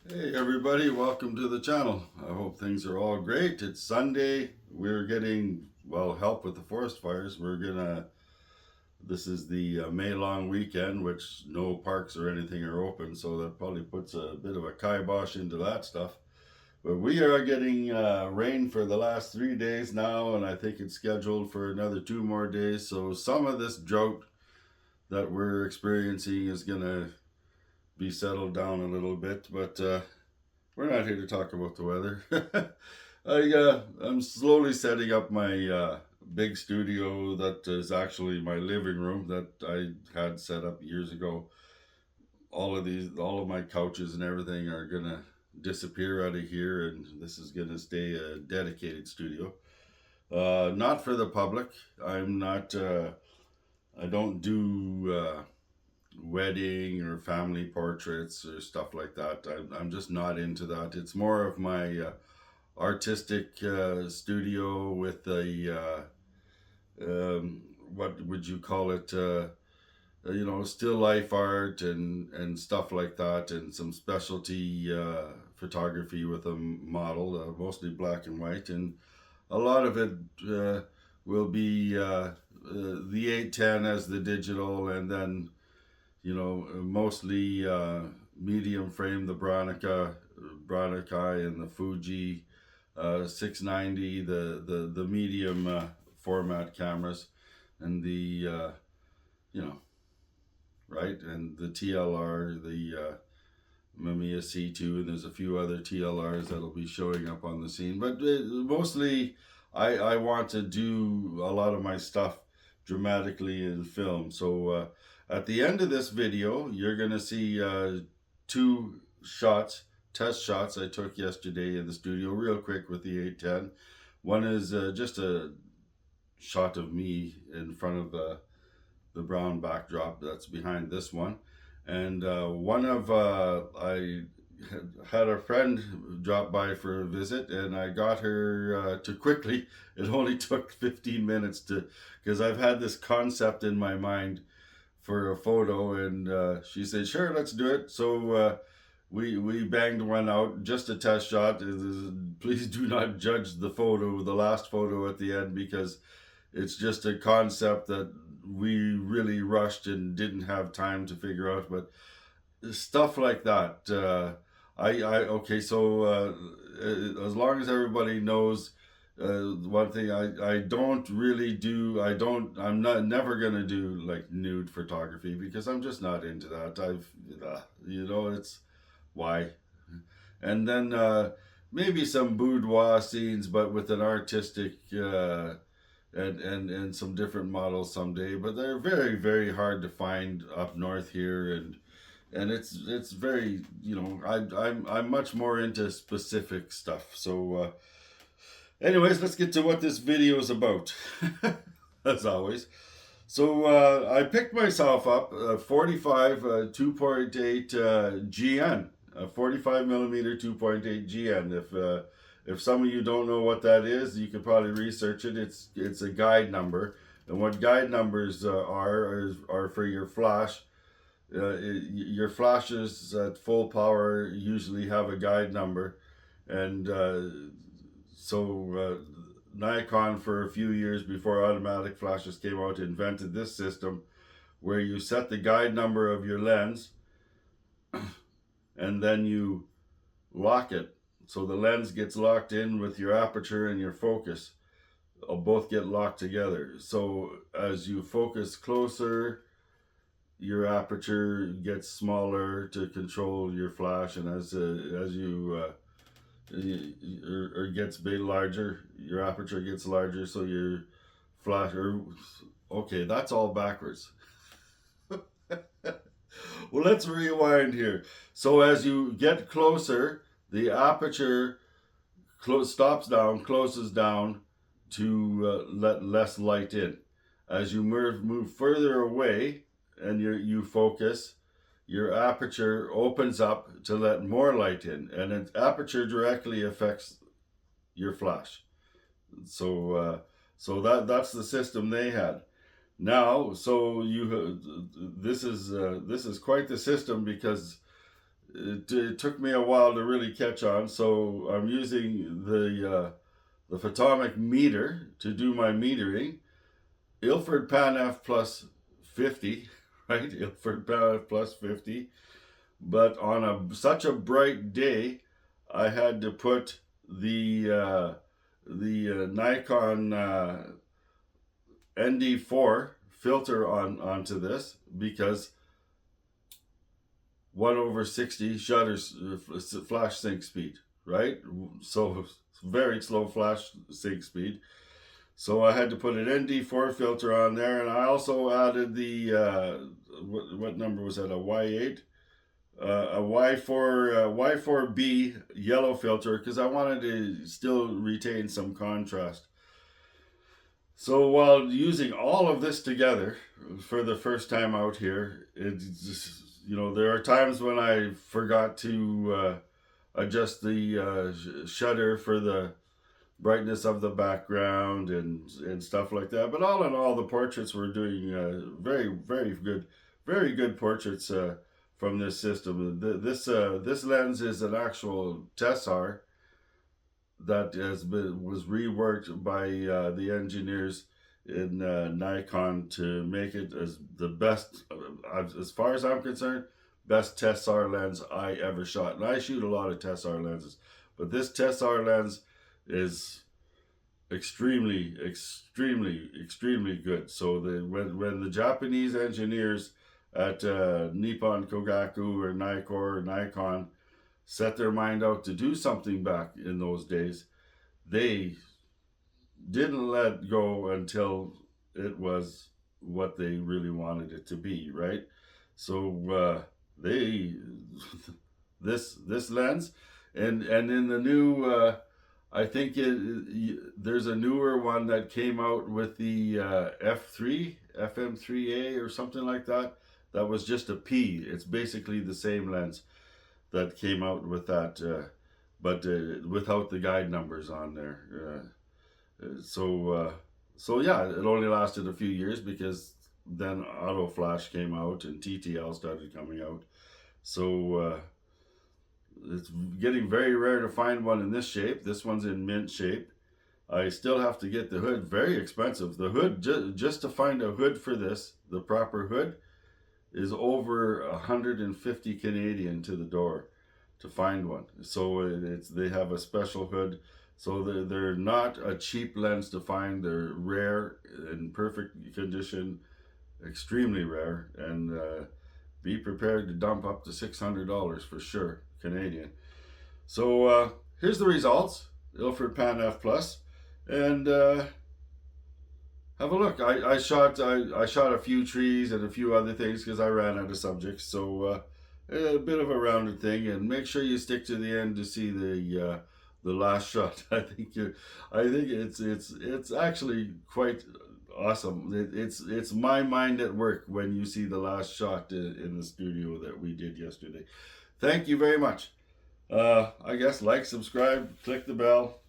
Hey everybody, welcome to the channel. I hope things are all great. It's Sunday. We're getting, help with the forest fires. This is the May long weekend, which no parks or anything are open, so that probably puts a bit of a kibosh into that stuff. But we are getting rain for the last 3 days now, and I think it's scheduled for another 2 more days. So some of this drought that we're experiencing is going to be settled down a little bit, but we're not here to talk about the weather. I'm slowly setting up my big studio that is actually my living room that I had set up years ago. All of my couches and everything are gonna disappear out of here, and this is gonna stay a dedicated studio. Not for the public. I'm not. I don't do wedding or family portraits or stuff like that. I'm just not into that. It's more of my artistic studio with what would you call it? Still life art and stuff like that, and some specialty photography with a model, mostly black and white, and a lot of it will be the 810 as the digital, and then mostly medium frame, the Bronica and the Fuji 690, the medium format cameras, and the you know right, and the TLR, the Mamiya C2, and there's a few other TLRs that'll be showing up on the scene. But mostly, I want to do a lot of my stuff dramatically in film. So at the end of this video, you're going to see two test shots I took yesterday in the studio, real quick with the 810. One is just a shot of me in front of the brown backdrop that's behind this one. And I had a friend drop by for a visit, and I got her to quickly. It only took 15 minutes because I've had this concept in my mind for a photo, and she said, "Sure, let's do it." So we banged one out, just a test shot. Please do not judge the last photo at the end, because it's just a concept that we really rushed and didn't have time to figure out. But stuff like that. Okay, so as long as everybody knows, one thing I don't really do, I'm not never gonna do like nude photography, because I'm just not into that. It's why. And then maybe some boudoir scenes, but with an artistic and some different models someday. But they're very, very hard to find up north here, and it's very, I'm much more into specific stuff. So anyways, let's get to what this video is about. As always. So I picked myself up a 45 2.8 GN, a 45 millimeter 2.8 GN. If some of you don't know what that is, you could probably research it. It's a guide number, and what guide numbers are for your flash. Your flashes at full power usually have a guide number, and Nikon, for a few years before automatic flashes came out, invented this system where you set the guide number of your lens and then you lock it. So the lens gets locked in with your aperture and your focus. Both get locked together. So as you focus closer, your aperture gets smaller to control your flash, and as you or gets big larger, your aperture gets larger, so your flash. Okay, that's all backwards. Well, let's rewind here. So as you get closer, the aperture closes down to let less light in. As you move further away and you focus, your aperture opens up to let more light in, and its aperture directly affects your flash. So that's the system they had. Now, so this is quite the system, because it took me a while to really catch on. So I'm using the photomic meter to do my metering. Ilford PAN F Plus 50, right? Ilford PAN F Plus 50. But on such a bright day, I had to put the Nikon ND4 filter onto this, because 1/60 shutter flash sync speed, right? So very slow flash sync speed. So I had to put an ND4 filter on there, and I also added the what number was that? A Y8, a Y4B yellow filter, because I wanted to still retain some contrast. So while using all of this together for the first time out here, it's just, there are times when I forgot to adjust the shutter for the brightness of the background and stuff like that. But all in all, the portraits were doing very good portraits from this system. This lens is an actual Tessar that was reworked by the engineers in Nikon to make it as the best, as far as I'm concerned, best Tessar lens I ever shot. And I shoot a lot of Tessar lenses, but this Tessar lens is extremely good. So when the Japanese engineers at Nippon Kogaku or Nikkor or Nikon set their mind out to do something back in those days, they didn't let go until it was what they really wanted it to be, right? So this lens, and in the new I think there's a newer one that came out with the FM3A or something like that. That was just a P. It's basically the same lens that came out with that, but without the guide numbers on there. So yeah, it only lasted a few years, because then auto flash came out and TTL started coming out. So it's getting very rare to find one in this shape. This one's in mint shape. I still have to get the hood. Very expensive. The hood, just to find a hood for this, the proper hood, is over 150 Canadian to the door to find one. So they have a special hood. So they're not a cheap lens to find. They're rare, in perfect condition, extremely rare, and be prepared to dump up to $600 for sure, Canadian. So here's the results. Ilford PAN F Plus, and have a look. I shot a few trees and a few other things because I ran out of subjects. So a bit of a rounded thing, and make sure you stick to the end to see the last shot. I think it's actually quite awesome. It's my mind at work when you see the last shot in the studio that we did yesterday. Thank you very much. I guess like, subscribe, click the bell.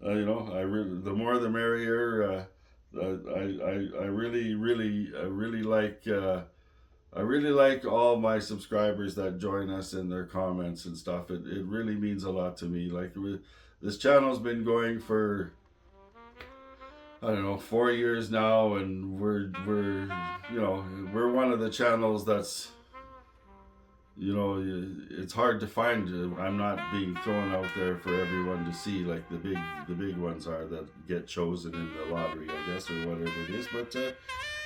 The more the merrier. I really like all my subscribers that join us in their comments and stuff. It really means a lot to me. Like, this channel's been going for, I don't know, 4 years now, and we're one of the channels that's, it's hard to find. I'm not being thrown out there for everyone to see like the big ones are that get chosen in the lottery, I guess, or whatever it is. But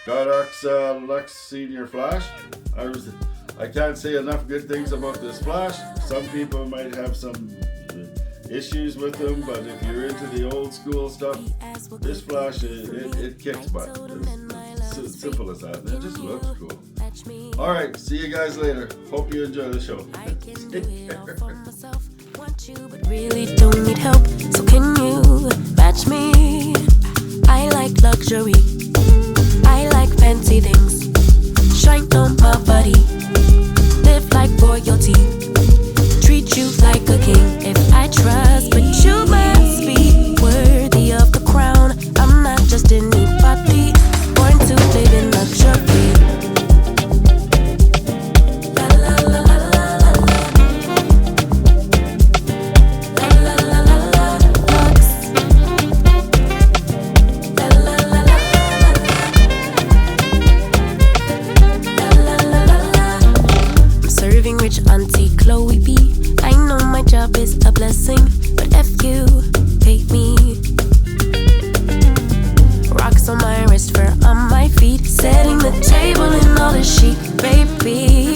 Godox Lux Senior Flash, I can't say enough good things about this flash. Some people might have some issues with them, but if you're into the old school stuff, this flash, it kicks butt. It's simple as that, and it just looks cool. Alright, see you guys later. Hope you enjoy the show. Take care. But really don't need help, so can you match me? I like luxury, I like fancy things, shine on my body, live like royalty, treat you like a king. If I trust, but you must be worthy of the crown. I'm not just anybody, born to live in luxury. La la la la la. rich auntie Chloe B. I know my job is a blessing, but F you, pay me. Rocks on my wrist, fur on my feet, setting the table in all the chic, baby.